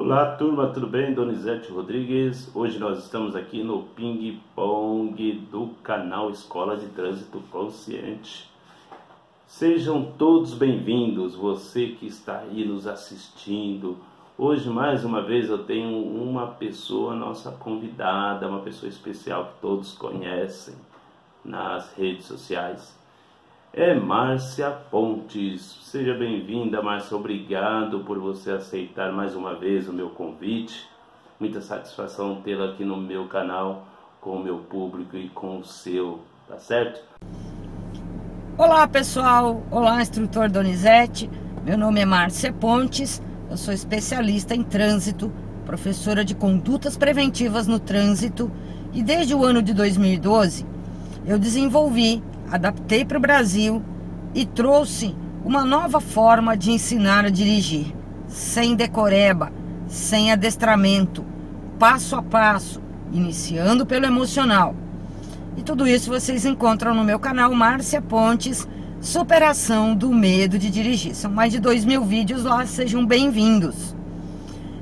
Olá turma, tudo bem? Donizete Rodrigues. Hoje nós estamos aqui no Ping Pong do canal Escola de Trânsito Consciente. Sejam todos bem-vindos, você que está aí nos assistindo. Hoje mais uma vez eu tenho uma pessoa, nossa convidada, uma pessoa especial que todos conhecem nas redes sociais. É Márcia Pontes. Seja bem-vinda, Márcia. Obrigado por você aceitar mais uma vez o meu convite. Muita satisfação tê-la aqui no meu canal, com o meu público e com o seu, tá certo? Olá pessoal, olá instrutor Donizete, meu nome é Márcia Pontes, eu sou especialista em trânsito, professora de condutas preventivas no trânsito e desde o ano de 2012 eu desenvolvi, adaptei para o Brasil e trouxe uma nova forma de ensinar a dirigir, sem decoreba, sem adestramento, passo a passo, iniciando pelo emocional. E tudo isso vocês encontram no meu canal Márcia Pontes, Superação do Medo de Dirigir. São mais de 2.000 vídeos lá, sejam bem-vindos.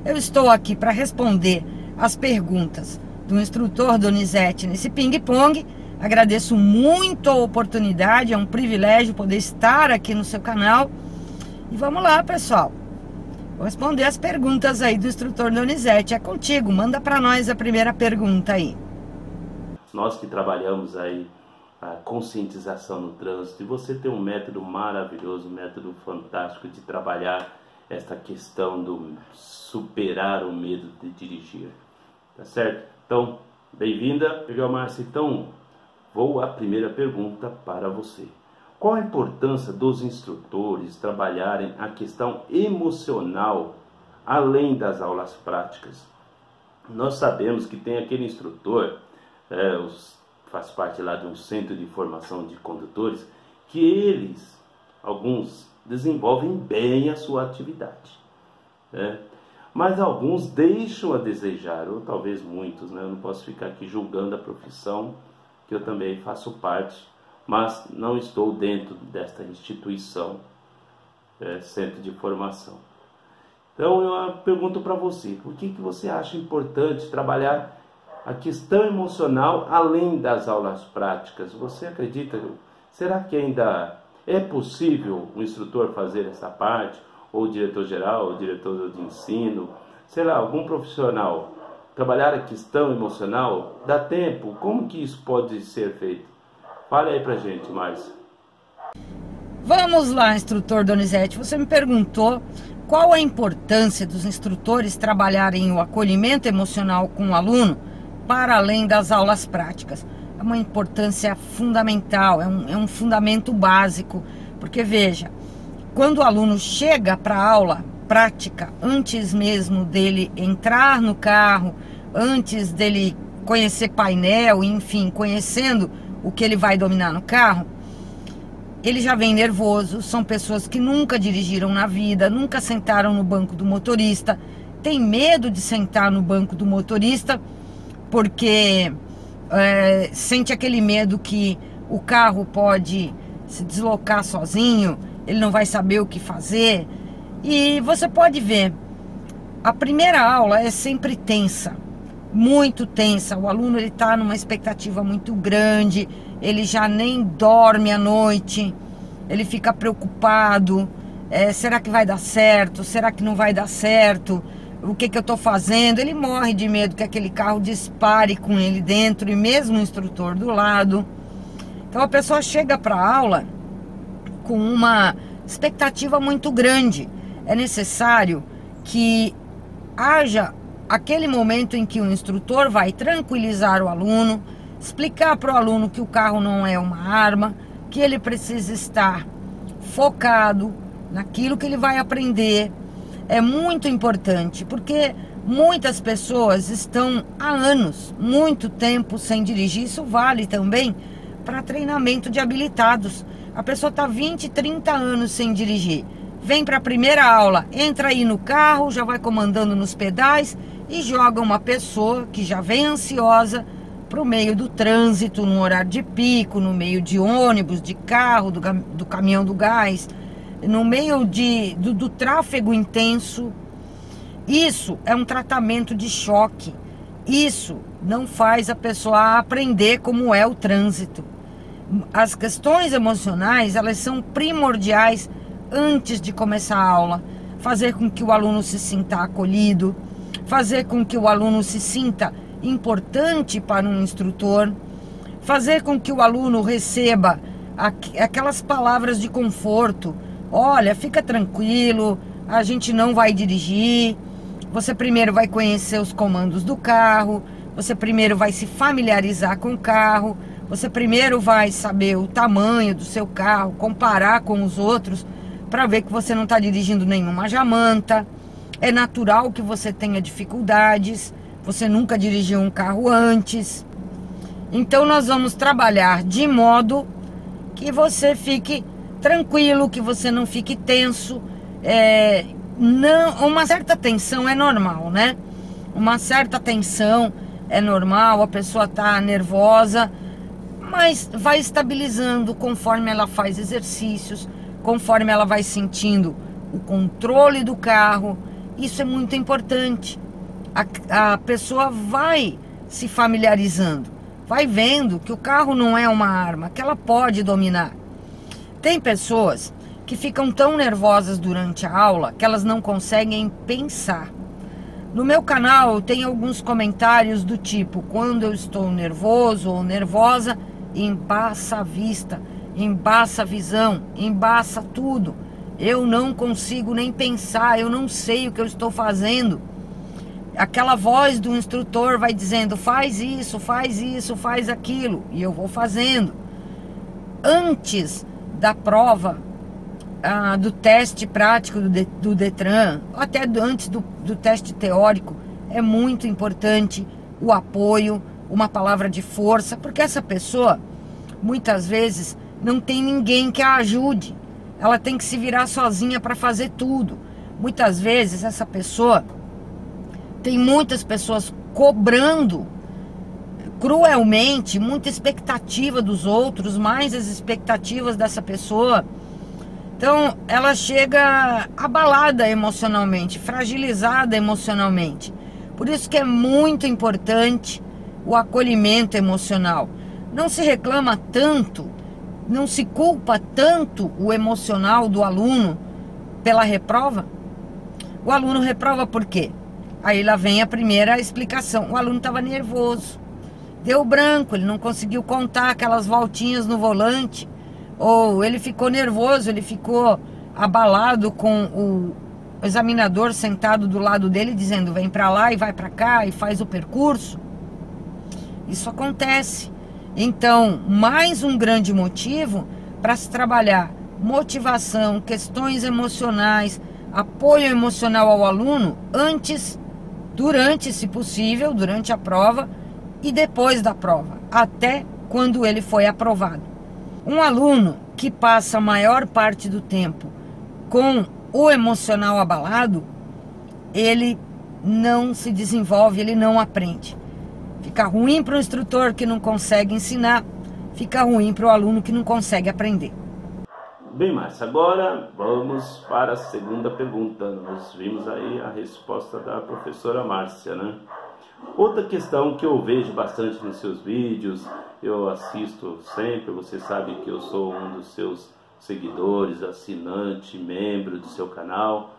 Eu estou aqui para responder as perguntas do instrutor Donizete nesse ping-pong. Agradeço muito a oportunidade, é um privilégio poder estar aqui no seu canal. E vamos lá, pessoal. Vou responder as perguntas aí do instrutor Donizete. É contigo, manda para nós a primeira pergunta aí. Nós que trabalhamos aí a conscientização no trânsito, e você tem um método maravilhoso, um método fantástico de trabalhar esta questão do superar o medo de dirigir, tá certo? Então, bem-vinda, legal, Márcia. Então, vou à primeira pergunta para você. Qual a importância dos instrutores trabalharem a questão emocional além das aulas práticas? Nós sabemos que tem aquele instrutor, faz parte lá de um centro de formação de condutores, que eles, alguns, desenvolvem bem a sua atividade, mas alguns deixam a desejar, ou talvez muitos, eu não posso ficar aqui julgando a profissão, que eu também faço parte, mas não estou dentro desta instituição, centro de formação. Então eu pergunto para você, por que você acha importante trabalhar a questão emocional além das aulas práticas? Você acredita, será que ainda é possível o instrutor fazer essa parte, ou o diretor-geral, ou o diretor de ensino, sei lá, algum profissional, trabalhar a questão emocional? Dá tempo? Como que isso pode ser feito? Fale aí pra gente, Márcia. Vamos lá, instrutor Donizete. Você me perguntou qual a importância dos instrutores trabalharem o acolhimento emocional com o aluno para além das aulas práticas. É uma importância fundamental, é um fundamento básico, porque veja, quando o aluno chega para a aula prática, antes mesmo dele entrar no carro, antes dele conhecer painel, enfim, conhecendo o que ele vai dominar no carro, ele já vem nervoso. São pessoas que nunca dirigiram na vida, nunca sentaram no banco do motorista, tem medo de sentar no banco do motorista, porque sente aquele medo que o carro pode se deslocar sozinho, ele não vai saber o que fazer. E você pode ver, a primeira aula é sempre tensa, muito tensa. O aluno está numa expectativa muito grande, ele já nem dorme à noite, ele fica preocupado, será que vai dar certo, será que não vai dar certo, o que eu estou fazendo? Ele morre de medo que aquele carro dispare com ele dentro, e mesmo o instrutor do lado. Então a pessoa chega para a aula com uma expectativa muito grande. É necessário que haja aquele momento em que o instrutor vai tranquilizar o aluno, explicar para o aluno que o carro não é uma arma, que ele precisa estar focado naquilo que ele vai aprender. É muito importante, porque muitas pessoas estão há anos, muito tempo sem dirigir. Isso vale também para treinamento de habilitados. A pessoa está 20, 30 anos sem dirigir. Vem para a primeira aula, entra aí no carro, já vai comandando nos pedais e joga uma pessoa que já vem ansiosa para o meio do trânsito, no horário de pico, no meio de ônibus, de carro, do caminhão do gás, no meio do tráfego intenso. Isso é um tratamento de choque. Isso não faz a pessoa aprender como é o trânsito. As questões emocionais, elas são primordiais antes de começar a aula. Fazer com que o aluno se sinta acolhido, fazer com que o aluno se sinta importante para um instrutor, fazer com que o aluno receba aquelas palavras de conforto. Olha, fica tranquilo, a gente não vai dirigir, você primeiro vai conhecer os comandos do carro, você primeiro vai se familiarizar com o carro, você primeiro vai saber o tamanho do seu carro, comparar com os outros, para ver que você não está dirigindo nenhuma jamanta. É natural que você tenha dificuldades, você nunca dirigiu um carro antes. Então nós vamos trabalhar de modo que você fique tranquilo, que você não fique tenso. Uma certa tensão é normal, né? Uma certa tensão é normal, a pessoa está nervosa, mas vai estabilizando conforme ela faz exercícios, conforme ela vai sentindo o controle do carro. Isso é muito importante. A pessoa vai se familiarizando, vai vendo que o carro não é uma arma, que ela pode dominar. Tem pessoas que ficam tão nervosas durante a aula que elas não conseguem pensar. No meu canal tem alguns comentários do tipo: quando eu estou nervoso ou nervosa, embaça a vista, embaça a visão, embaça tudo. Eu não consigo nem pensar, eu não sei o que eu estou fazendo. Aquela voz do instrutor vai dizendo: faz isso, faz aquilo, e eu vou fazendo. Antes da prova, do teste prático do Detran, até antes do teste teórico, é muito importante o apoio, uma palavra de força, porque essa pessoa, muitas vezes, não tem ninguém que a ajude. Ela tem que se virar sozinha para fazer tudo. Muitas vezes essa pessoa tem muitas pessoas cobrando cruelmente, muita expectativa dos outros, mais as expectativas dessa pessoa. Então ela chega abalada emocionalmente, fragilizada emocionalmente. Por isso que é muito importante o acolhimento emocional. Não se reclama tanto, não se culpa tanto o emocional do aluno pela reprova. O aluno reprova por quê? Aí lá vem a primeira explicação: o aluno estava nervoso, deu branco, ele não conseguiu contar aquelas voltinhas no volante, ou ele ficou nervoso, ele ficou abalado com o examinador sentado do lado dele dizendo: vem para lá e vai para cá e faz o percurso. Isso acontece. Então, mais um grande motivo para se trabalhar motivação, questões emocionais, apoio emocional ao aluno antes, durante, se possível, durante a prova e depois da prova, até quando ele foi aprovado. Um aluno que passa a maior parte do tempo com o emocional abalado, ele não se desenvolve, ele não aprende. Fica ruim para o instrutor que não consegue ensinar, fica ruim para o aluno que não consegue aprender. Bem, Márcia, agora vamos para a segunda pergunta. Nós vimos aí a resposta da professora Márcia, né? Outra questão que eu vejo bastante nos seus vídeos, eu assisto sempre, você sabe que eu sou um dos seus seguidores, assinante, membro do seu canal,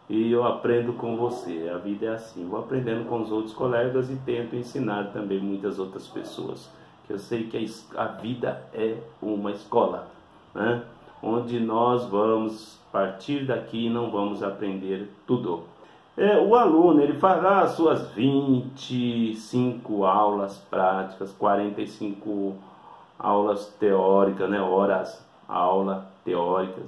e eu aprendo com você. A vida é assim, vou aprendendo com os outros colegas e tento ensinar também muitas outras pessoas, que eu sei que a vida é uma escola, né? Onde nós vamos partir daqui e não vamos aprender tudo. O aluno, ele fará as suas 25 aulas práticas, 45 aulas teóricas, né? Horas aula teóricas,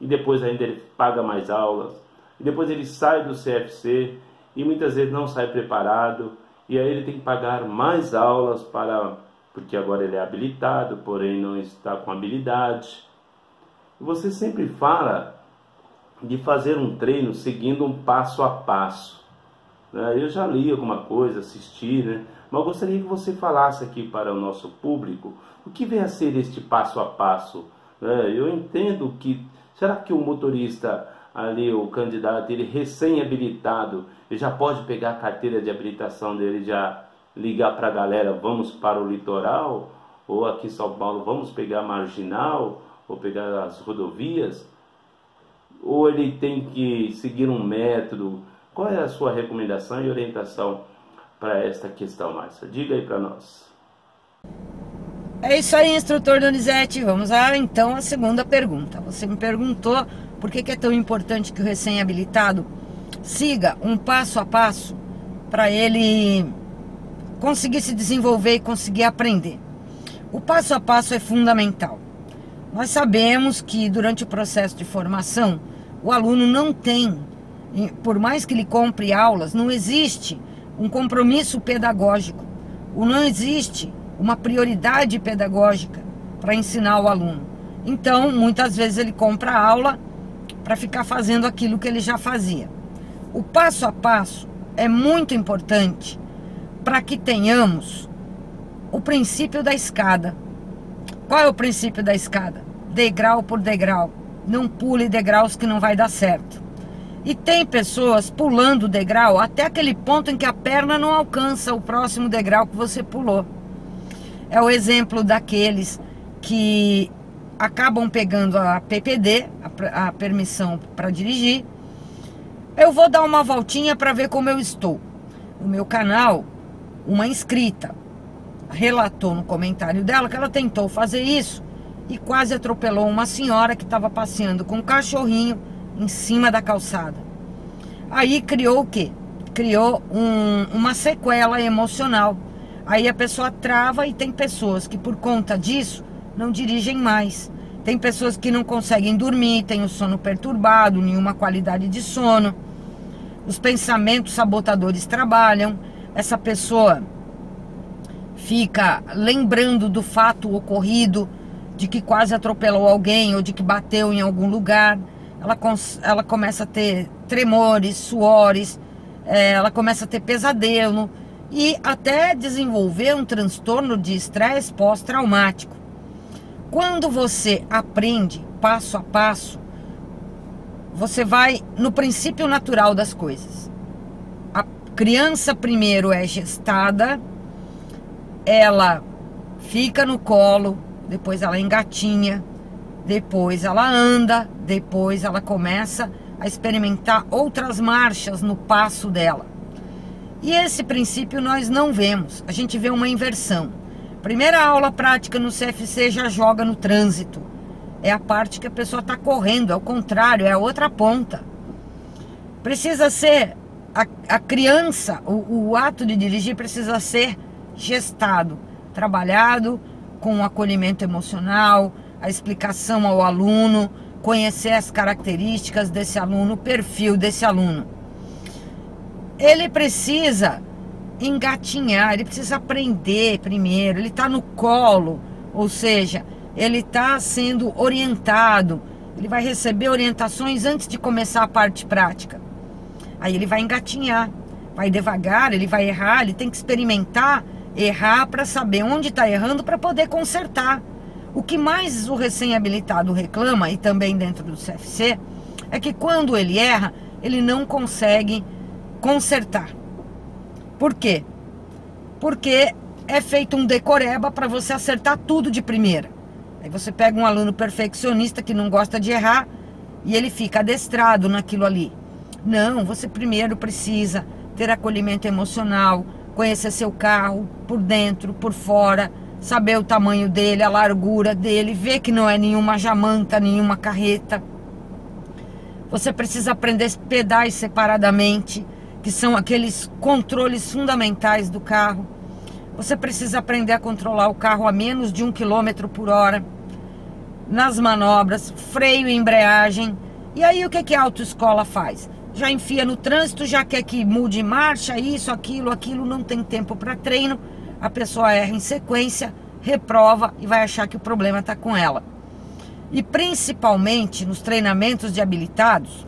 e depois ainda ele paga mais aulas, e depois ele sai do CFC e muitas vezes não sai preparado, e aí ele tem que pagar mais aulas porque agora ele é habilitado, porém não está com habilidade. Você sempre fala de fazer um treino seguindo um passo a passo, né? Eu já li alguma coisa, assisti, né? Mas eu gostaria que você falasse aqui para o nosso público o que vem a ser este passo a passo, né? Eu entendo que, será que o motorista ali o candidato, ele recém-habilitado, ele já pode pegar a carteira de habilitação dele, já ligar para a galera, vamos para o litoral, ou aqui em São Paulo, vamos pegar a marginal, ou pegar as rodovias, ou ele tem que seguir um método? Qual é a sua recomendação e orientação para esta questão, Márcia? Diga aí para nós. É isso aí, instrutor Donizete. Vamos lá, então, a segunda pergunta. Você me perguntou por que é tão importante que o recém-habilitado siga um passo a passo para ele conseguir se desenvolver e conseguir aprender. O passo a passo é fundamental. Nós sabemos que durante o processo de formação, o aluno não tem, por mais que ele compre aulas, não existe um compromisso pedagógico, não existe uma prioridade pedagógica para ensinar o aluno. Então, muitas vezes ele compra a aula para ficar fazendo aquilo que ele já fazia. O passo a passo é muito importante para que tenhamos o princípio da escada. Qual é o princípio da escada? Degrau por degrau. Não pule degraus que não vai dar certo. E tem pessoas pulando o degrau até aquele ponto em que a perna não alcança o próximo degrau que você pulou. É o exemplo daqueles que acabam pegando a PPD, a permissão para dirigir. Eu vou dar uma voltinha para ver como eu estou. No meu canal, uma inscrita relatou no comentário dela que ela tentou fazer isso e quase atropelou uma senhora que estava passeando com um cachorrinho em cima da calçada. Aí criou o quê? Criou uma sequela emocional. Aí a pessoa trava e tem pessoas que por conta disso não dirigem mais. Tem pessoas que não conseguem dormir, tem o sono perturbado, nenhuma qualidade de sono. Os pensamentos sabotadores trabalham. Essa pessoa fica lembrando do fato ocorrido, de que quase atropelou alguém ou de que bateu em algum lugar. Ela começa a ter tremores, suores, ela começa a ter pesadelo e até desenvolver um transtorno de estresse pós-traumático. Quando você aprende passo a passo, você vai no princípio natural das coisas. A criança primeiro é gestada, ela fica no colo, depois ela engatinha, depois ela anda, depois ela começa a experimentar outras marchas no passo dela. E esse princípio nós não vemos, a gente vê uma inversão. Primeira aula prática no CFC já joga no trânsito. É a parte que a pessoa está correndo, é o contrário, é a outra ponta. Precisa ser, a criança, o ato de dirigir precisa ser gestado, trabalhado com o acolhimento emocional, a explicação ao aluno, conhecer as características desse aluno, o perfil desse aluno. Ele precisa engatinhar, ele precisa aprender primeiro, ele está no colo, ou seja, ele está sendo orientado, ele vai receber orientações antes de começar a parte prática. Aí ele vai engatinhar, vai devagar, ele vai errar, ele tem que experimentar, errar para saber onde está errando para poder consertar. O que mais o recém-habilitado reclama, e também dentro do CFC, é que quando ele erra, ele não consegue consertar. Por quê? Porque é feito um decoreba para você acertar tudo de primeira. Aí você pega um aluno perfeccionista que não gosta de errar e ele fica adestrado naquilo ali. Não, você primeiro precisa ter acolhimento emocional, conhecer seu carro por dentro, por fora, saber o tamanho dele, a largura dele, ver que não é nenhuma jamanta, nenhuma carreta. Você precisa aprender pedais separadamente, que são aqueles controles fundamentais do carro. Você precisa aprender a controlar o carro a menos de 1 km por hora, nas manobras, freio e embreagem. E aí o que a autoescola faz? Já enfia no trânsito, já quer que mude marcha, isso, aquilo, não tem tempo para treino. A pessoa erra em sequência, reprova e vai achar que o problema está com ela. E principalmente nos treinamentos de habilitados,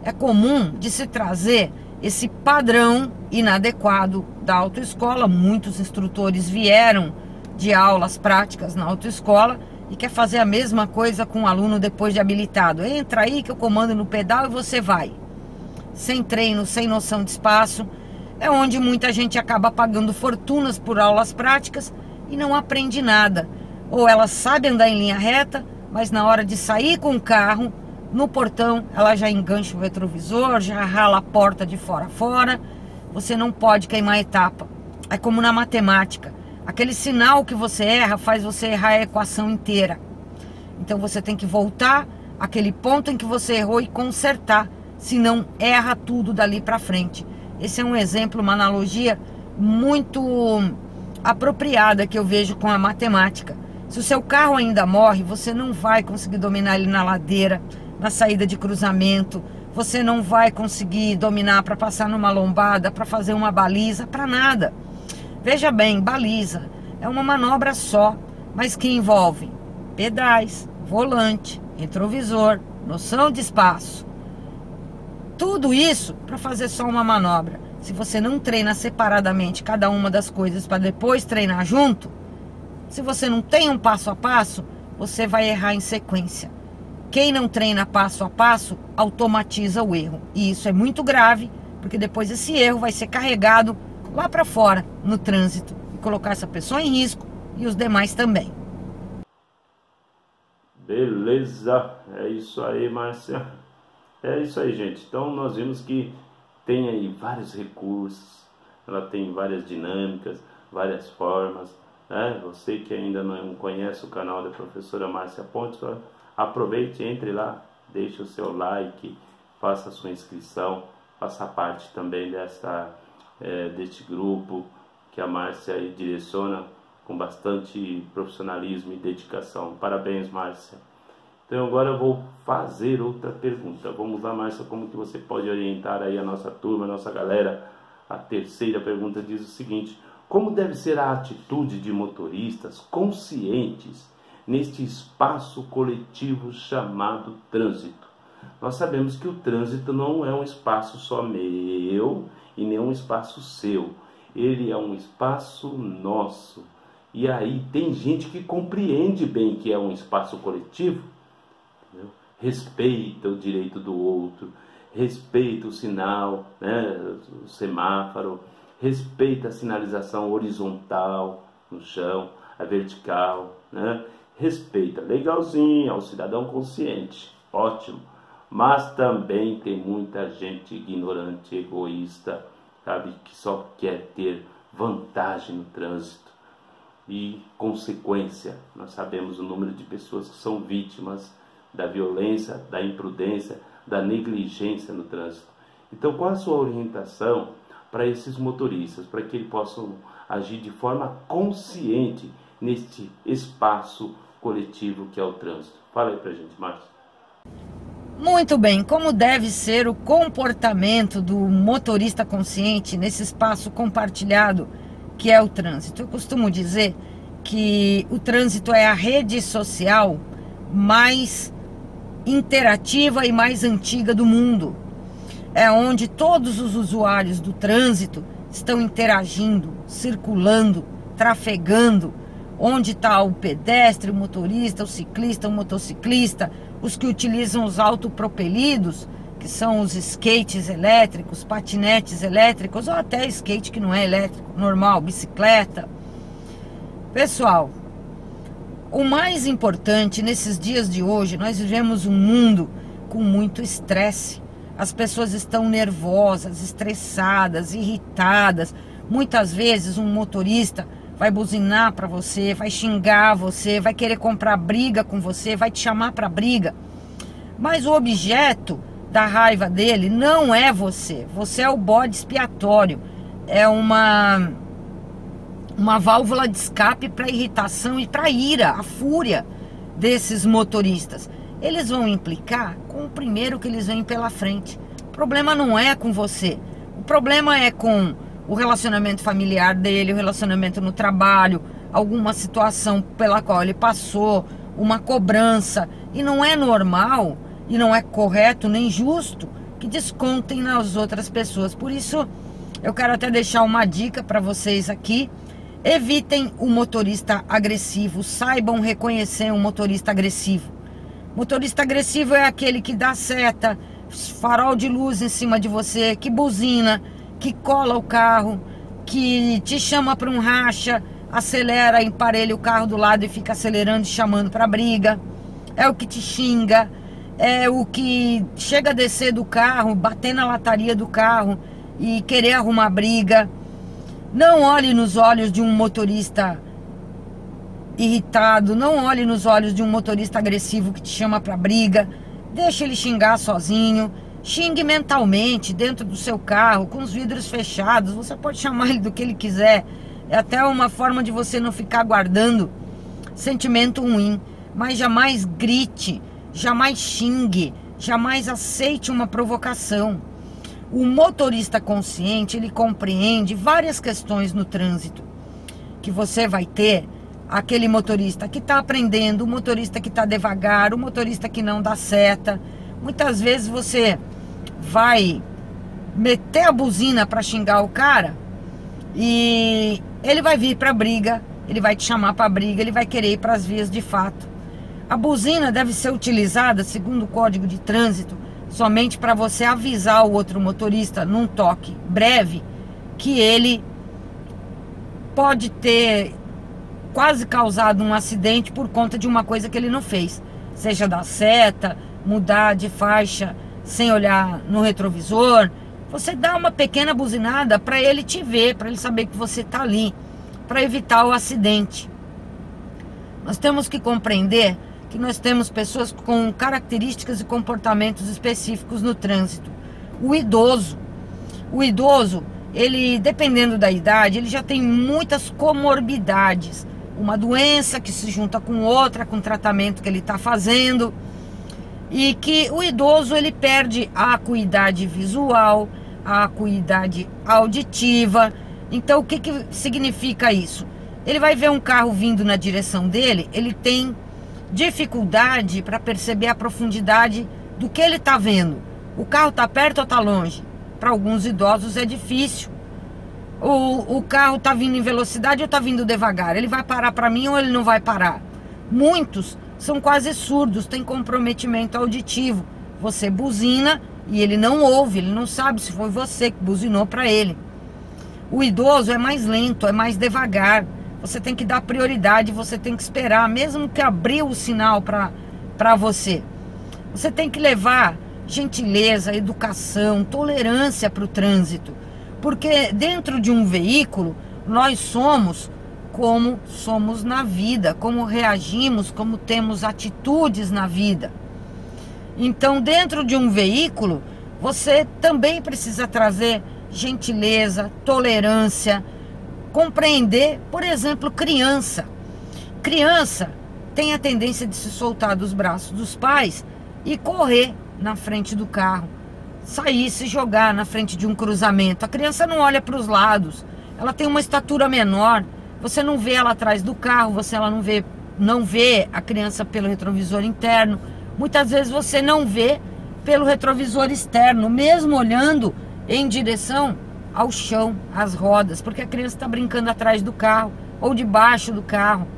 é comum de se trazer esse padrão inadequado da autoescola. Muitos instrutores vieram de aulas práticas na autoescola e quer fazer a mesma coisa com o aluno depois de habilitado. Entra aí que eu comando no pedal e você vai. Sem treino, sem noção de espaço, é onde muita gente acaba pagando fortunas por aulas práticas e não aprende nada. Ou ela sabe andar em linha reta, mas na hora de sair com o carro, no portão, ela já engancha o retrovisor, já rala a porta de fora a fora. Você não pode queimar etapa. É como na matemática. Aquele sinal que você erra faz você errar a equação inteira. Então você tem que voltar àquele ponto em que você errou e consertar. Senão erra tudo dali para frente. Esse é um exemplo, uma analogia muito apropriada que eu vejo com a matemática. Se o seu carro ainda morre, você não vai conseguir dominar ele na ladeira, na saída de cruzamento. Você não vai conseguir dominar para passar numa lombada, para fazer uma baliza, para nada. Veja bem, baliza é uma manobra só, mas que envolve pedais, volante, retrovisor, noção de espaço. Tudo isso para fazer só uma manobra. Se você não treina separadamente cada uma das coisas para depois treinar junto, se você não tem um passo a passo, você vai errar em sequência. Quem não treina passo a passo, automatiza o erro. E isso é muito grave, porque depois esse erro vai ser carregado lá para fora, no trânsito, e colocar essa pessoa em risco e os demais também. Beleza, é isso aí, Márcia. É isso aí, gente. Então nós vimos que tem aí vários recursos, ela tem várias dinâmicas, várias formas, né? Você que ainda não conhece o canal da professora Márcia Pontes, aproveite, entre lá, deixe o seu like, faça a sua inscrição, faça parte também deste grupo que a Márcia aí direciona com bastante profissionalismo e dedicação. Parabéns, Márcia. Então agora eu vou fazer outra pergunta. Vamos lá, Márcia, como que você pode orientar aí a nossa turma, a nossa galera? A terceira pergunta diz o seguinte: como deve ser a atitude de motoristas conscientes neste espaço coletivo chamado trânsito? Nós sabemos que o trânsito não é um espaço só meu e nem um espaço seu. Ele é um espaço nosso. E aí tem gente que compreende bem que é um espaço coletivo, entendeu? Respeita o direito do outro, respeita o sinal, né, o semáforo, respeita a sinalização horizontal no chão, a vertical, né? Respeita, legalzinho, é um cidadão consciente, ótimo. Mas também tem muita gente ignorante, egoísta, sabe, que só quer ter vantagem no trânsito. E consequência, nós sabemos o número de pessoas que são vítimas da violência, da imprudência, da negligência no trânsito. Então, qual a sua orientação para esses motoristas, para que eles possam agir de forma consciente neste espaço coletivo que é o trânsito? Fala aí pra gente, Márcia. Muito bem, como deve ser o comportamento do motorista consciente nesse espaço compartilhado que é o trânsito? Eu costumo dizer que o trânsito é a rede social mais interativa e mais antiga do mundo. É onde todos os usuários do trânsito estão interagindo, circulando, trafegando, onde está o pedestre, o motorista, o ciclista, o motociclista, os que utilizam os autopropelidos, que são os skates elétricos, patinetes elétricos, ou até skate que não é elétrico, normal, bicicleta. Pessoal, o mais importante nesses dias de hoje, nós vivemos um mundo com muito estresse. As pessoas estão nervosas, estressadas, irritadas. Muitas vezes um motorista vai buzinar para você, vai xingar você, vai querer comprar briga com você, vai te chamar para briga. Mas o objeto da raiva dele não é você. Você é o bode expiatório. É uma válvula de escape para irritação e para ira, a fúria desses motoristas. Eles vão implicar com o primeiro que eles vêm pela frente. O problema não é com você. O problema é com o relacionamento familiar dele, o relacionamento no trabalho, alguma situação pela qual ele passou, uma cobrança. E não é normal, e não é correto nem justo que descontem nas outras pessoas. Por isso, eu quero até deixar uma dica para vocês aqui. Evitem o motorista agressivo, saibam reconhecer um motorista agressivo. Motorista agressivo é aquele que dá seta, farol de luz em cima de você, que buzina, que cola o carro, que te chama para um racha, acelera, emparelha o carro do lado e fica acelerando e chamando para briga. É o que te xinga, é o que chega a descer do carro, bater na lataria do carro e querer arrumar briga. Não olhe nos olhos de um motorista irritado, não olhe nos olhos de um motorista agressivo que te chama para briga. Deixa ele xingar sozinho, xingue mentalmente dentro do seu carro, com os vidros fechados. Você pode chamar ele do que ele quiser. É até uma forma de você não ficar guardando sentimento ruim. Mas jamais grite, jamais xingue, jamais aceite uma provocação. O motorista consciente, ele compreende várias questões no trânsito que você vai ter. Aquele motorista que está aprendendo, o motorista que está devagar, o motorista que não dá seta. Muitas vezes você vai meter a buzina para xingar o cara e ele vai vir para briga, ele vai te chamar para briga, ele vai querer ir para as vias de fato. A buzina deve ser utilizada, segundo o Código de Trânsito, somente para você avisar o outro motorista num toque breve que ele pode ter quase causado um acidente por conta de uma coisa que ele não fez. Seja dar seta, mudar de faixa sem olhar no retrovisor. Você dá uma pequena buzinada para ele te ver, para ele saber que você está ali, para evitar o acidente. Nós temos que compreender que nós temos pessoas com características e comportamentos específicos no trânsito. O idoso, ele, dependendo da idade, ele já tem muitas comorbidades. Uma doença que se junta com outra, com o tratamento que ele está fazendo. E que o idoso, ele perde a acuidade visual, a acuidade auditiva. Então, o que significa isso? Ele vai ver um carro vindo na direção dele, ele tem dificuldade para perceber a profundidade do que ele está vendo. O carro está perto ou está longe? Para alguns idosos é difícil. O carro está vindo em velocidade ou está vindo devagar? Ele vai parar para mim ou ele não vai parar? Muitos são quase surdos, têm comprometimento auditivo. Você buzina e ele não ouve, ele não sabe se foi você que buzinou para ele. O idoso é mais lento, é mais devagar. Você tem que dar prioridade, você tem que esperar, mesmo que abriu o sinal para você. Você tem que levar gentileza, educação, tolerância para o trânsito. Porque dentro de um veículo, nós somos como somos na vida, como reagimos, como temos atitudes na vida. Então, dentro de um veículo, você também precisa trazer gentileza, tolerância, compreender, por exemplo, criança. Criança tem a tendência de se soltar dos braços dos pais e correr na frente do carro, sair, se jogar na frente de um cruzamento. A criança não olha para os lados, ela tem uma estatura menor, você não vê ela atrás do carro, ela não vê a criança pelo retrovisor interno. Muitas vezes você não vê pelo retrovisor externo, mesmo olhando em direção ao chão, às rodas, porque a criança está brincando atrás do carro ou debaixo do carro.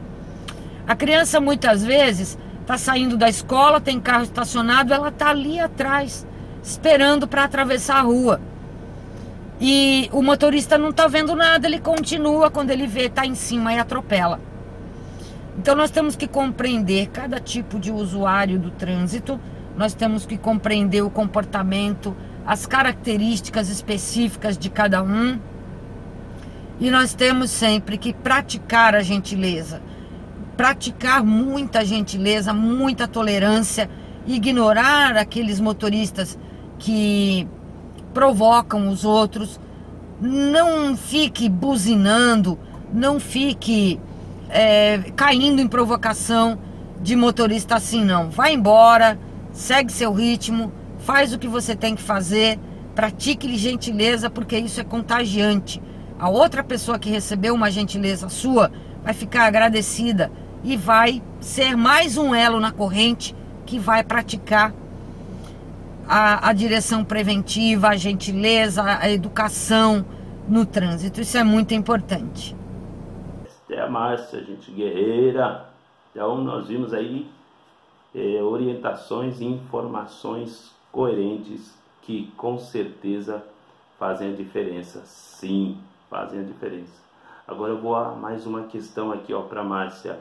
A criança muitas vezes está saindo da escola, tem carro estacionado, ela está ali atrás, esperando para atravessar a rua. E o motorista não está vendo nada, ele continua, quando ele vê, está em cima e atropela. Então nós temos que compreender cada tipo de usuário do trânsito, nós temos que compreender o comportamento, as características específicas de cada um. E nós temos sempre que praticar a gentileza. Praticar muita gentileza, muita tolerância. Ignorar aqueles motoristas que provocam os outros. Não fique buzinando, não fique caindo em provocação de motorista assim, não. Vai embora, segue seu ritmo, faz o que você tem que fazer, pratique gentileza, porque isso é contagiante. A outra pessoa que recebeu uma gentileza sua vai ficar agradecida e vai ser mais um elo na corrente que vai praticar a direção preventiva, a gentileza, a educação no trânsito. Isso é muito importante. Até a Márcia, gente guerreira. Então nós vimos aí orientações e informações coerentes que com certeza fazem a diferença. Sim, fazem a diferença. Agora eu vou a mais uma questão aqui para a Márcia.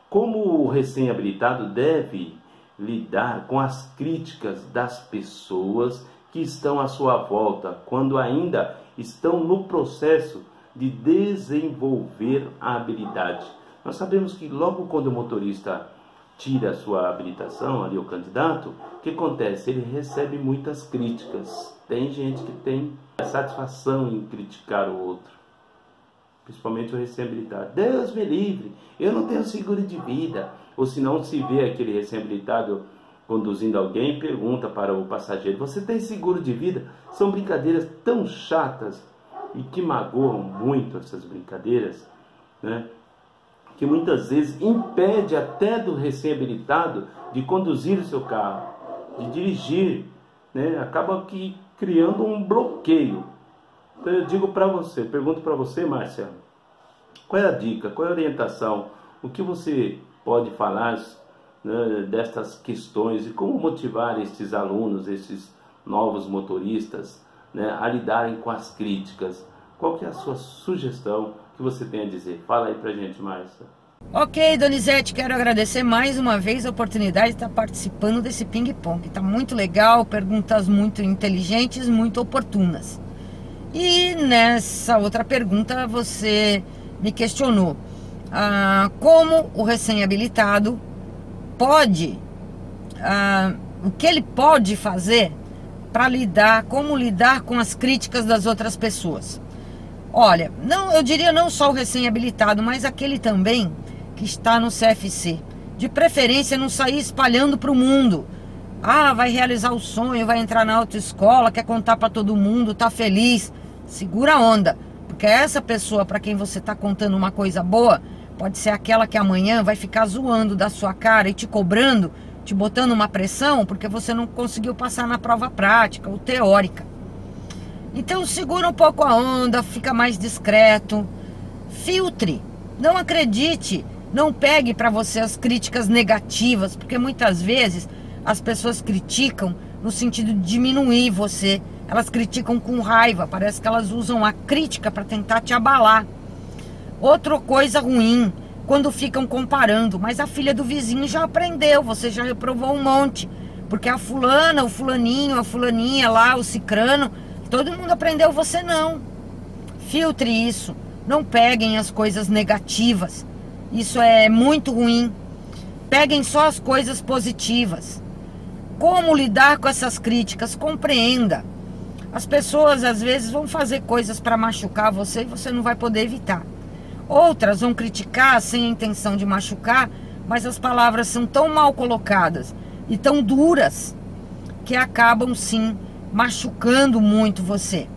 Como o recém-habilitado deve lidar com as críticas das pessoas que estão à sua volta, quando ainda estão no processo de desenvolver a habilidade? Nós sabemos que logo quando o motorista tira a sua habilitação, ali o candidato, o que acontece? Ele recebe muitas críticas. Tem gente que tem satisfação em criticar o outro, principalmente o recém-habilitado. Deus me livre, eu não tenho seguro de vida. Ou se não, se vê aquele recém-habilitado conduzindo alguém, pergunta para o passageiro: você tem seguro de vida? São brincadeiras tão chatas e que magoam muito, essas brincadeiras, né? Que muitas vezes impede até do recém-habilitado de conduzir o seu carro, de dirigir, né? Acaba que criando um bloqueio. Então eu digo para você, pergunto para você, Márcia, qual é a dica, qual é a orientação, o que você pode falar, né, destas questões e como motivar esses alunos, esses novos motoristas, né, a lidarem com as críticas? Qual que é a sua sugestão que você tem a dizer? Fala aí pra gente, Márcia. Ok, Donizete, quero agradecer mais uma vez a oportunidade de estar participando desse ping-pong. Está muito legal, perguntas muito inteligentes, muito oportunas. E nessa outra pergunta você me questionou como o recém-habilitado pode, o que ele pode fazer para lidar, como lidar com as críticas das outras pessoas. Olha, não, eu diria não só o recém-habilitado, mas aquele também que está no CFC. De preferência não sair espalhando para o mundo. Vai realizar o sonho, vai entrar na autoescola, quer contar para todo mundo, tá feliz. Segura a onda, porque essa pessoa para quem você está contando uma coisa boa pode ser aquela que amanhã vai ficar zoando da sua cara e te cobrando, te botando uma pressão porque você não conseguiu passar na prova prática ou teórica. Então segura um pouco a onda, fica mais discreto, filtre, não acredite, não pegue para você as críticas negativas, porque muitas vezes as pessoas criticam no sentido de diminuir você, elas criticam com raiva, parece que elas usam a crítica para tentar te abalar. Outra coisa ruim, quando ficam comparando, mas a filha do vizinho já aprendeu, você já reprovou um monte, porque a fulana, o fulaninho, a fulaninha lá, o cicrano, todo mundo aprendeu, você não. Filtre isso, não peguem as coisas negativas, isso é muito ruim. Peguem só as coisas positivas. Como lidar com essas críticas? Compreenda. As pessoas às vezes vão fazer coisas para machucar você e você não vai poder evitar. Outras vão criticar sem a intenção de machucar, mas as palavras são tão mal colocadas e tão duras que acabam sim machucando muito você.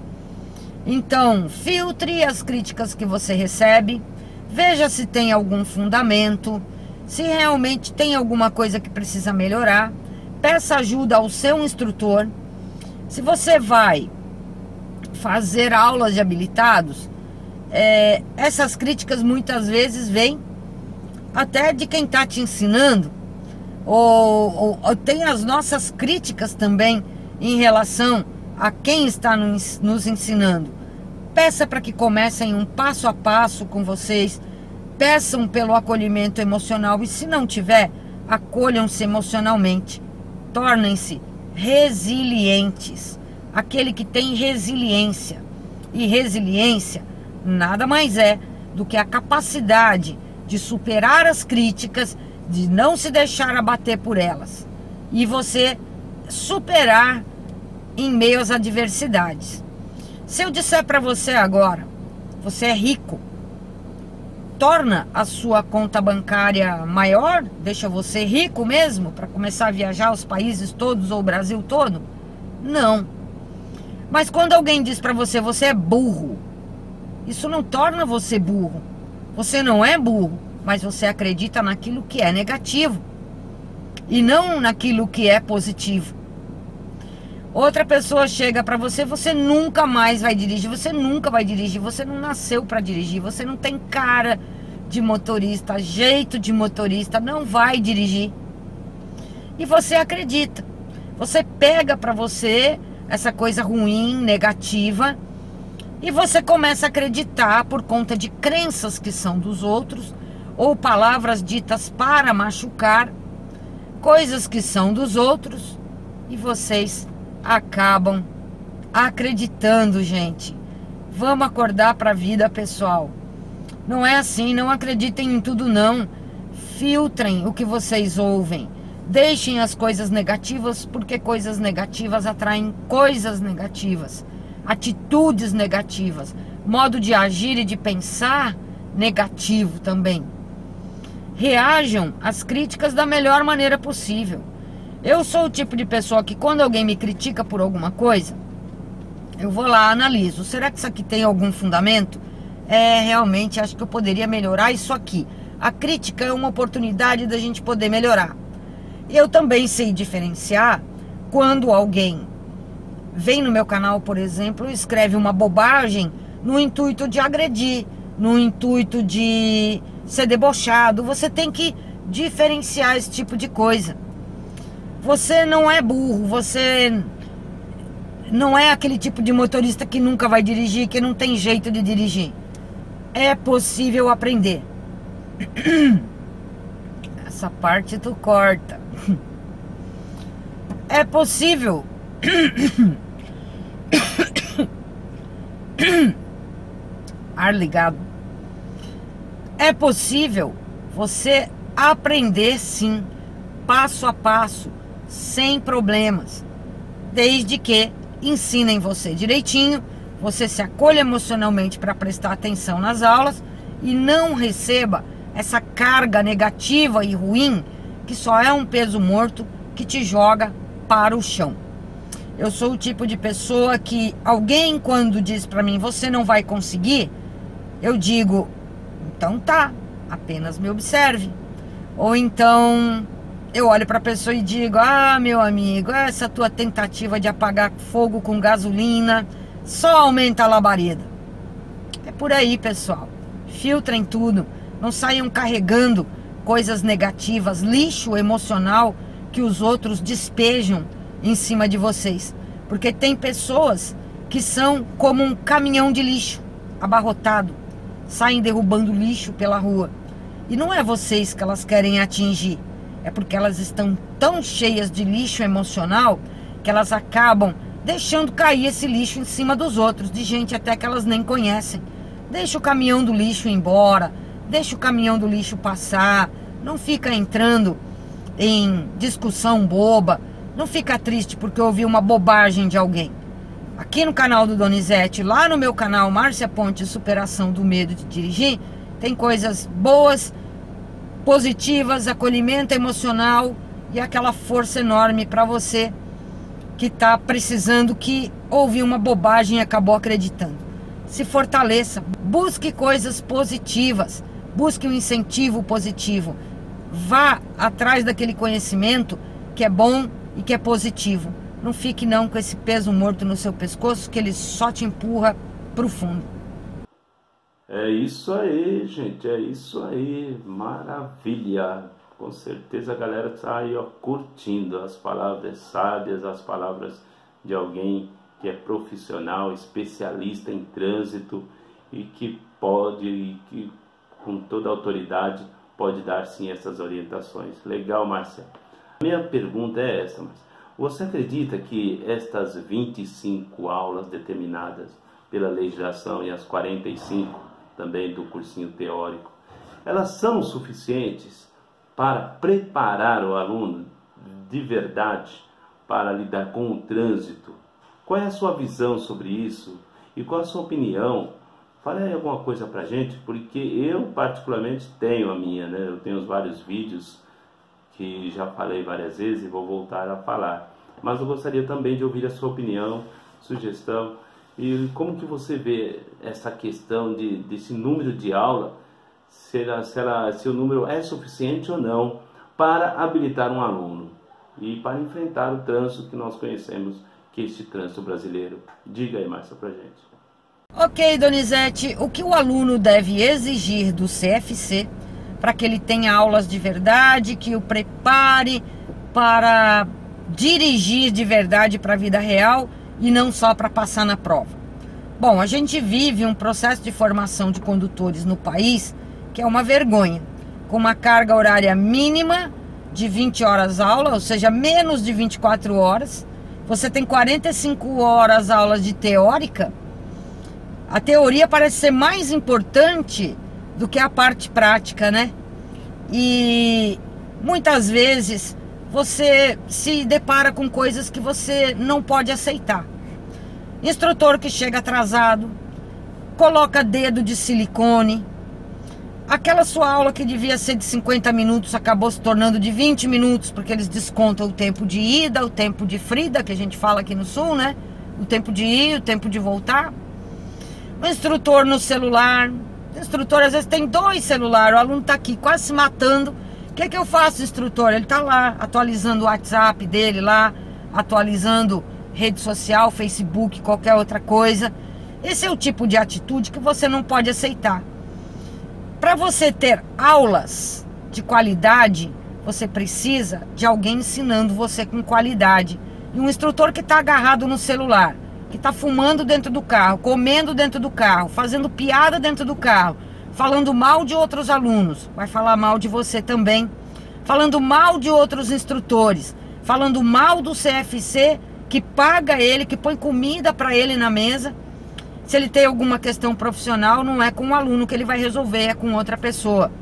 Então, filtre as críticas que você recebe, veja se tem algum fundamento, se realmente tem alguma coisa que precisa melhorar, peça ajuda ao seu instrutor. Se você vai fazer aulas de habilitados, essas críticas muitas vezes vêm até de quem está te ensinando, ou tem as nossas críticas também em relação a quem está nos ensinando. Peça para que comecem um passo a passo com vocês, peçam pelo acolhimento emocional e se não tiver, acolham-se emocionalmente, tornem-se resilientes, aquele que tem resiliência. E resiliência nada mais é do que a capacidade de superar as críticas, de não se deixar abater por elas e você superar em meio às adversidades. Se eu disser para você agora, você é rico, torna a sua conta bancária maior, deixa você rico mesmo para começar a viajar os países todos ou o Brasil todo? Não. Mas quando alguém diz para você, você é burro, isso não torna você burro. Você não é burro, mas você acredita naquilo que é negativo e não naquilo que é positivo. Outra pessoa chega para você, você nunca mais vai dirigir, você nunca vai dirigir, você não nasceu para dirigir, você não tem cara de motorista, jeito de motorista, não vai dirigir. E você acredita. Você pega para você essa coisa ruim, negativa, e você começa a acreditar por conta de crenças que são dos outros, ou palavras ditas para machucar, coisas que são dos outros, e vocês acabam acreditando, gente. Vamos acordar para a vida, pessoal. Não é assim, não acreditem em tudo não. Filtrem o que vocês ouvem. Deixem as coisas negativas, porque coisas negativas atraem coisas negativas, atitudes negativas, modo de agir e de pensar negativo também. Reajam às críticas da melhor maneira possível. Eu sou o tipo de pessoa que quando alguém me critica por alguma coisa, eu vou lá, analiso. Será que isso aqui tem algum fundamento? Realmente acho que eu poderia melhorar isso aqui. A crítica é uma oportunidade da gente poder melhorar. Eu também sei diferenciar quando alguém vem no meu canal, por exemplo, escreve uma bobagem no intuito de agredir, no intuito de ser debochado. Você tem que diferenciar esse tipo de coisa. Você não é burro, você não é aquele tipo de motorista que nunca vai dirigir, que não tem jeito de dirigir. É possível aprender. Essa parte tu corta. É possível. Ar ligado. É possível você aprender sim, passo a passo, sem problemas, desde que ensinem você direitinho, você se acolha emocionalmente para prestar atenção nas aulas e não receba essa carga negativa e ruim que só é um peso morto que te joga para o chão. Eu sou o tipo de pessoa que alguém quando diz para mim, você não vai conseguir, eu digo, então tá, apenas me observe. Ou então eu olho para a pessoa e digo, ah, meu amigo, essa tua tentativa de apagar fogo com gasolina só aumenta a labareda. É por aí, pessoal. Filtrem tudo. Não saiam carregando coisas negativas, lixo emocional que os outros despejam em cima de vocês. Porque tem pessoas que são como um caminhão de lixo abarrotado. Saem derrubando lixo pela rua. E não é vocês que elas querem atingir. É porque elas estão tão cheias de lixo emocional que elas acabam deixando cair esse lixo em cima dos outros, de gente até que elas nem conhecem. Deixa o caminhão do lixo ir embora, deixa o caminhão do lixo passar, não fica entrando em discussão boba, não fica triste porque ouviu uma bobagem de alguém. Aqui no canal do Donizete, lá no meu canal Márcia Ponte Superação do Medo de Dirigir, tem coisas boas, positivas, acolhimento emocional e aquela força enorme para você que está precisando, que ouviu uma bobagem e acabou acreditando. Se fortaleça, busque coisas positivas, busque um incentivo positivo, vá atrás daquele conhecimento que é bom e que é positivo. Não fique não com esse peso morto no seu pescoço que ele só te empurra para o fundo. É isso aí, gente, é isso aí, maravilha. Com certeza a galera está aí, ó, curtindo as palavras sábias, as palavras de alguém que é profissional, especialista em trânsito e que pode, e que com toda a autoridade pode dar sim essas orientações. Legal, Márcia. Minha pergunta é essa, Márcia. Você acredita que estas 25 aulas determinadas pela legislação e as 45 também do cursinho teórico, elas são suficientes para preparar o aluno de verdade para lidar com o trânsito? Qual é a sua visão sobre isso? E qual a sua opinião? Fale aí alguma coisa pra gente, porque eu particularmente tenho a minha, né? Eu tenho vários vídeos que já falei várias vezes e vou voltar a falar. Mas eu gostaria também de ouvir a sua opinião, sugestão, e como que você vê essa questão desse número de aula, se o número é suficiente ou não para habilitar um aluno e para enfrentar o trânsito que nós conhecemos, que é este trânsito brasileiro. Diga aí, Márcia, pra gente. Ok, Donizete, o que o aluno deve exigir do CFC para que ele tenha aulas de verdade, que o prepare para dirigir de verdade para a vida real e não só para passar na prova? Bom, a gente vive um processo de formação de condutores no país que é uma vergonha, com uma carga horária mínima de 20 horas aula, ou seja, menos de 24 horas. Você tem 45 horas aulas de teórica. A teoria parece ser mais importante do que a parte prática, né? E muitas vezes você se depara com coisas que você não pode aceitar. Instrutor que chega atrasado, coloca dedo de silicone. Aquela sua aula que devia ser de 50 minutos acabou se tornando de 20 minutos, porque eles descontam o tempo de ida, o tempo de frida, que a gente fala aqui no sul, né? O tempo de ir, o tempo de voltar. O instrutor no celular. O instrutor às vezes tem 2 celulares, o aluno está aqui quase se matando. O que eu faço, instrutor? Ele está lá atualizando o WhatsApp dele, lá atualizando rede social, Facebook, qualquer outra coisa. Esse é o tipo de atitude que você não pode aceitar. Para você ter aulas de qualidade, você precisa de alguém ensinando você com qualidade. E um instrutor que está agarrado no celular, que está fumando dentro do carro, comendo dentro do carro, fazendo piada dentro do carro, falando mal de outros alunos, vai falar mal de você também, falando mal de outros instrutores, falando mal do CFC, que paga ele, que põe comida para ele na mesa. Se ele tem alguma questão profissional, não é com o aluno que ele vai resolver, é com outra pessoa.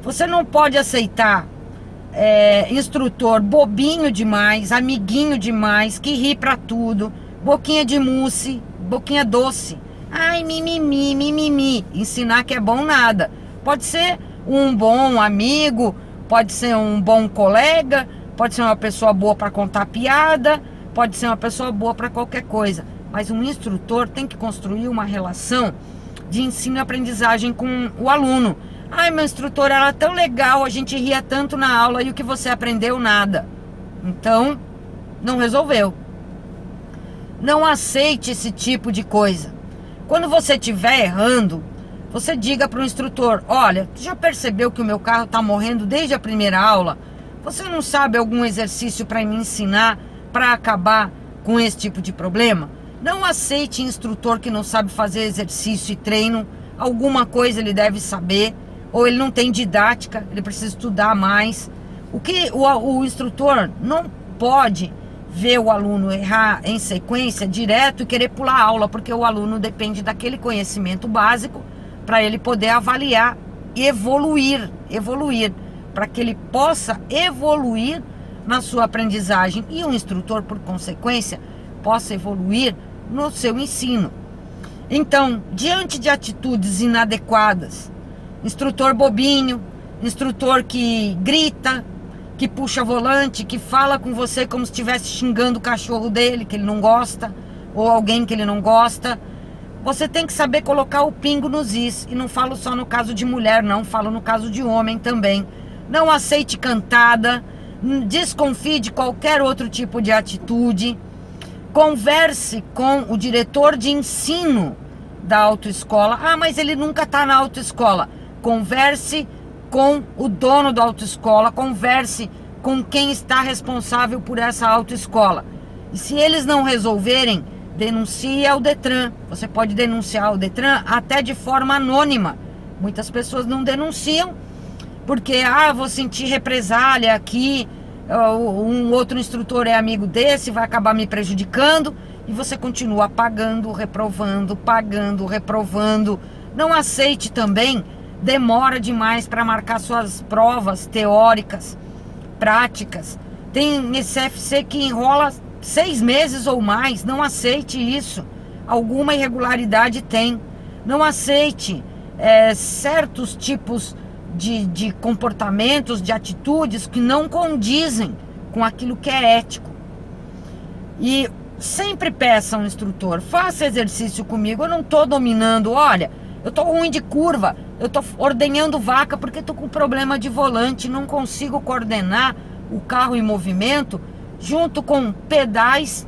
Você não pode aceitar instrutor bobinho demais, amiguinho demais, que ri pra tudo, boquinha de mousse, boquinha doce. Ai, mimimi, mimimi. Ensinar que é bom nada. Pode ser um bom amigo, pode ser um bom colega, pode ser uma pessoa boa para contar piada, pode ser uma pessoa boa para qualquer coisa. Mas um instrutor tem que construir uma relação de ensino e aprendizagem com o aluno. Ai, meu instrutor era tão legal, a gente ria tanto na aula e o que você aprendeu, nada. Então, não resolveu. Não aceite esse tipo de coisa. Quando você estiver errando, você diga para o instrutor: olha, tu já percebeu que o meu carro está morrendo desde a primeira aula? Você não sabe algum exercício para me ensinar para acabar com esse tipo de problema? Não aceite instrutor que não sabe fazer exercício e treino. Alguma coisa ele deve saber, ou ele não tem didática, ele precisa estudar mais. O que o instrutor não pode ver o aluno errar em sequência direto e querer pular a aula, porque o aluno depende daquele conhecimento básico para ele poder avaliar e evoluir, para que ele possa evoluir na sua aprendizagem e o instrutor, por consequência, possa evoluir no seu ensino. Então, diante de atitudes inadequadas, instrutor bobinho, instrutor que grita, que puxa volante, que fala com você como se estivesse xingando o cachorro dele, que ele não gosta, ou alguém que ele não gosta, você tem que saber colocar o pingo nos is. E não falo só no caso de mulher, não, falo no caso de homem também. Não aceite cantada, desconfie de qualquer outro tipo de atitude. Converse com o diretor de ensino da autoescola. Ah, mas ele nunca está na autoescola. Converse com o dono da autoescola, converse com quem está responsável por essa autoescola. E se eles não resolverem, denuncie ao Detran. Você pode denunciar ao Detran até de forma anônima. Muitas pessoas não denunciam porque, vou sentir represália aqui, um outro instrutor é amigo desse, vai acabar me prejudicando, e você continua pagando, reprovando, pagando, reprovando. Não aceite também demora demais para marcar suas provas teóricas, práticas. Tem esse CFC que enrola 6 meses ou mais. Não aceite isso. Alguma irregularidade tem. Não aceite certos tipos de comportamentos, de atitudes que não condizem com aquilo que é ético. E sempre peça ao instrutor: faça exercício comigo, eu não estou dominando, olha, eu estou ruim de curva, eu estou ordenhando vaca porque estou com problema de volante, não consigo coordenar o carro em movimento junto com pedais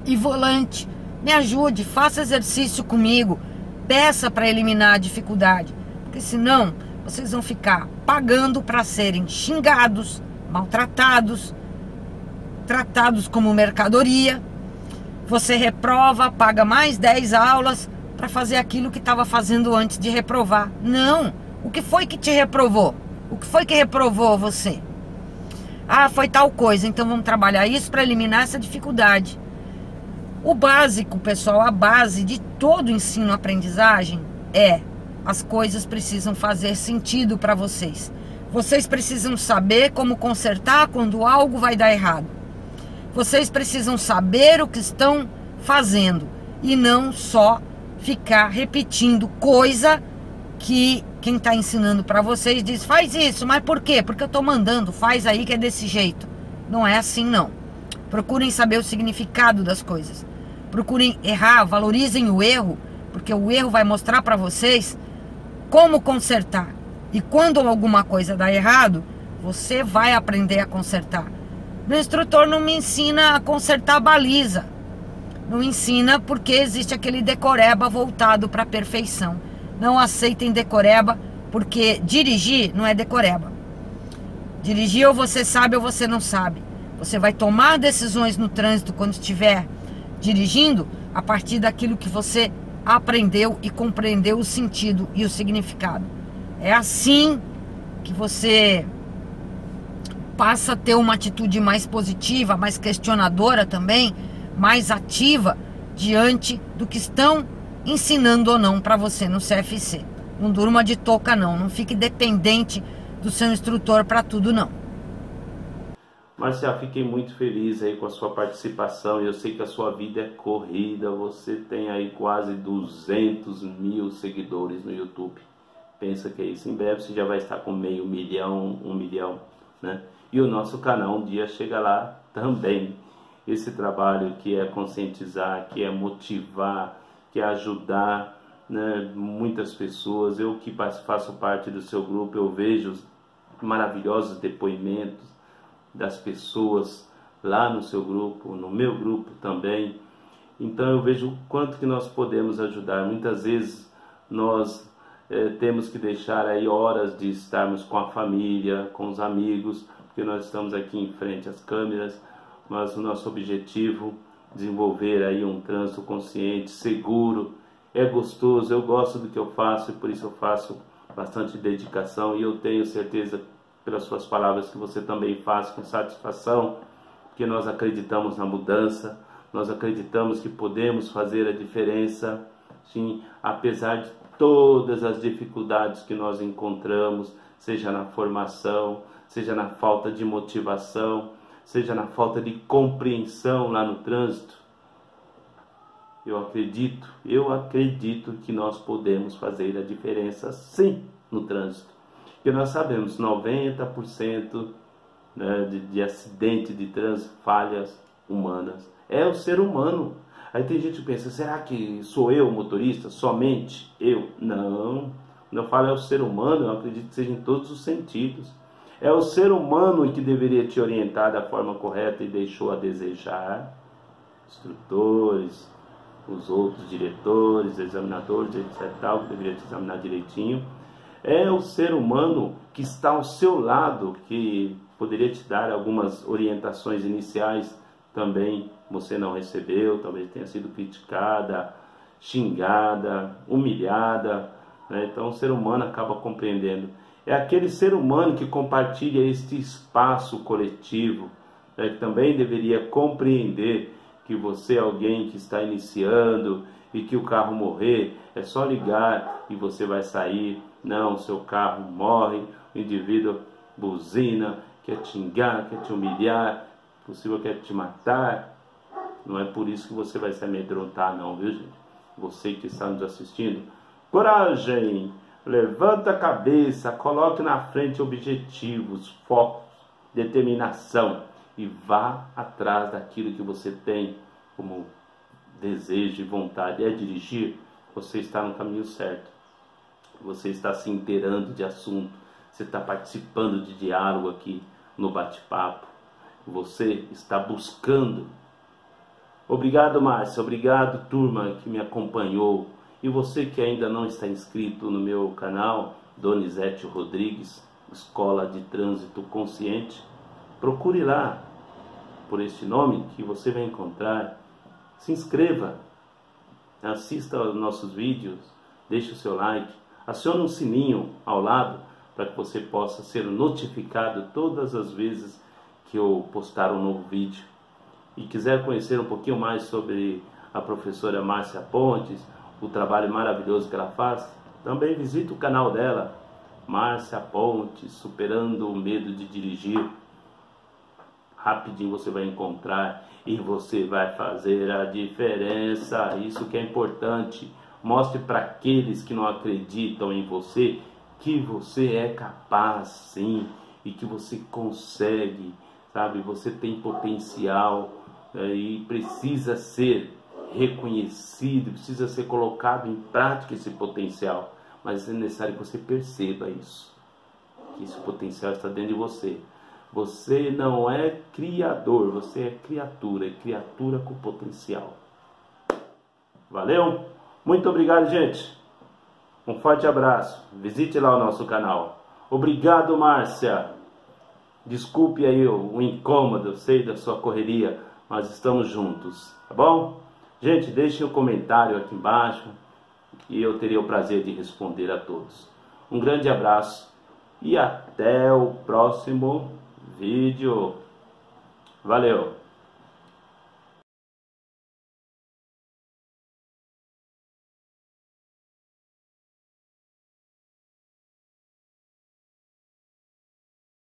e volante. Me ajude, faça exercício comigo, peça para eliminar a dificuldade, porque senão vocês vão ficar pagando para serem xingados, maltratados, tratados como mercadoria. Você reprova, paga mais 10 aulas para fazer aquilo que estava fazendo antes de reprovar. Não! O que foi que te reprovou? O que foi que reprovou você? Ah, foi tal coisa, então vamos trabalhar isso para eliminar essa dificuldade. O básico, pessoal, a base de todo ensino-aprendizagem é: as coisas precisam fazer sentido para vocês. Vocês precisam saber como consertar quando algo vai dar errado. Vocês precisam saber o que estão fazendo e não só ficar repetindo coisa que quem está ensinando para vocês diz: faz isso, mas por quê? Porque eu estou mandando, faz aí que é desse jeito. Não é assim, não. Procurem saber o significado das coisas. Procurem errar, valorizem o erro, porque o erro vai mostrar para vocês como consertar. E quando alguma coisa dá errado, você vai aprender a consertar. Meu instrutor não me ensina a consertar baliza. Não ensina porque existe aquele decoreba voltado para a perfeição. Não aceitem decoreba, porque dirigir não é decoreba. Dirigir ou você sabe ou você não sabe. Você vai tomar decisões no trânsito quando estiver dirigindo a partir daquilo que você aprendeu e compreendeu o sentido e o significado. É assim que você passa a ter uma atitude mais positiva, mais questionadora também, mais ativa diante do que estão ensinando ou não para você no CFC. Não durma de touca não, não fique dependente do seu instrutor para tudo não. Marcia, fiquei muito feliz aí com a sua participação. Eu sei que a sua vida é corrida, você tem aí quase 200 mil seguidores no YouTube. Pensa que é isso, em breve você já vai estar com 500 mil, 1 milhão, né? E o nosso canal um dia chega lá também. Esse trabalho que é conscientizar, que é motivar, que é ajudar, né, muitas pessoas. Eu que faço parte do seu grupo, eu vejo os maravilhosos depoimentos das pessoas lá no seu grupo, no meu grupo também. Então eu vejo o quanto que nós podemos ajudar. Muitas vezes nós temos que deixar aí horas de estarmos com a família, com os amigos, porque nós estamos aqui em frente às câmeras, mas o nosso objetivo é desenvolver aí um trânsito consciente, seguro. É gostoso, eu gosto do que eu faço e por isso eu faço bastante dedicação, e eu tenho certeza pelas suas palavras que você também faz com satisfação, porque nós acreditamos na mudança, nós acreditamos que podemos fazer a diferença, sim, apesar de todas as dificuldades que nós encontramos, seja na formação, seja na falta de motivação, seja na falta de compreensão lá no trânsito. Eu acredito que nós podemos fazer a diferença sim no trânsito. Porque nós sabemos, 90% né, de acidente de trânsito, falhas humanas. É o ser humano. Aí tem gente que pensa, será que sou eu o motorista? Somente eu? Não. Quando eu falo é o ser humano, eu acredito que seja em todos os sentidos. É o ser humano que deveria te orientar da forma correta e deixou a desejar. Instrutores, os outros diretores, examinadores, etc. Tal, que deveria te examinar direitinho. É o ser humano que está ao seu lado, que poderia te dar algumas orientações iniciais, também você não recebeu, talvez tenha sido criticada, xingada, humilhada, né? Então o ser humano acaba compreendendo. É aquele ser humano que compartilha este espaço coletivo, né? Que também deveria compreender que você é alguém que está iniciando e que o carro morrer, é só ligar e você vai sair. Não, o seu carro morre, o indivíduo buzina, quer te xingar, quer te humilhar, possível quer te matar. Não é por isso que você vai se amedrontar não, viu gente? Você que está nos assistindo, coragem, levanta a cabeça, coloque na frente objetivos, foco, determinação e vá atrás daquilo que você tem como desejo e vontade. É dirigir, você está no caminho certo. Você está se inteirando de assunto, você está participando de diálogo aqui no bate-papo, você está buscando Obrigado, Márcia. Obrigado, turma, que me acompanhou. E você que ainda não está inscrito no meu canal, Donizete Rodrigues, Escola de Trânsito Consciente, procure lá por este nome que você vai encontrar. Se inscreva, assista aos nossos vídeos, deixe o seu like, acione um sininho ao lado para que você possa ser notificado todas as vezes que eu postar um novo vídeo. E quiser conhecer um pouquinho mais sobre a professora Márcia Pontes, o trabalho maravilhoso que ela faz, também visite o canal dela, Márcia Pontes, Superando o Medo de Dirigir. Rapidinho você vai encontrar e você vai fazer a diferença. Isso que é importante. Mostre para aqueles que não acreditam em você que você é capaz, sim, e que você consegue, sabe? Você tem potencial e precisa ser reconhecido, precisa ser colocado em prática esse potencial. Mas é necessário que você perceba isso, que esse potencial está dentro de você. Você não é criador, você é criatura com potencial. Valeu? Muito obrigado, gente. Um forte abraço. Visite lá o nosso canal. Obrigado, Márcia. Desculpe aí o incômodo, eu sei da sua correria, mas estamos juntos, tá bom? Gente, deixe um comentário aqui embaixo e eu terei o prazer de responder a todos. Um grande abraço e até o próximo vídeo. Valeu!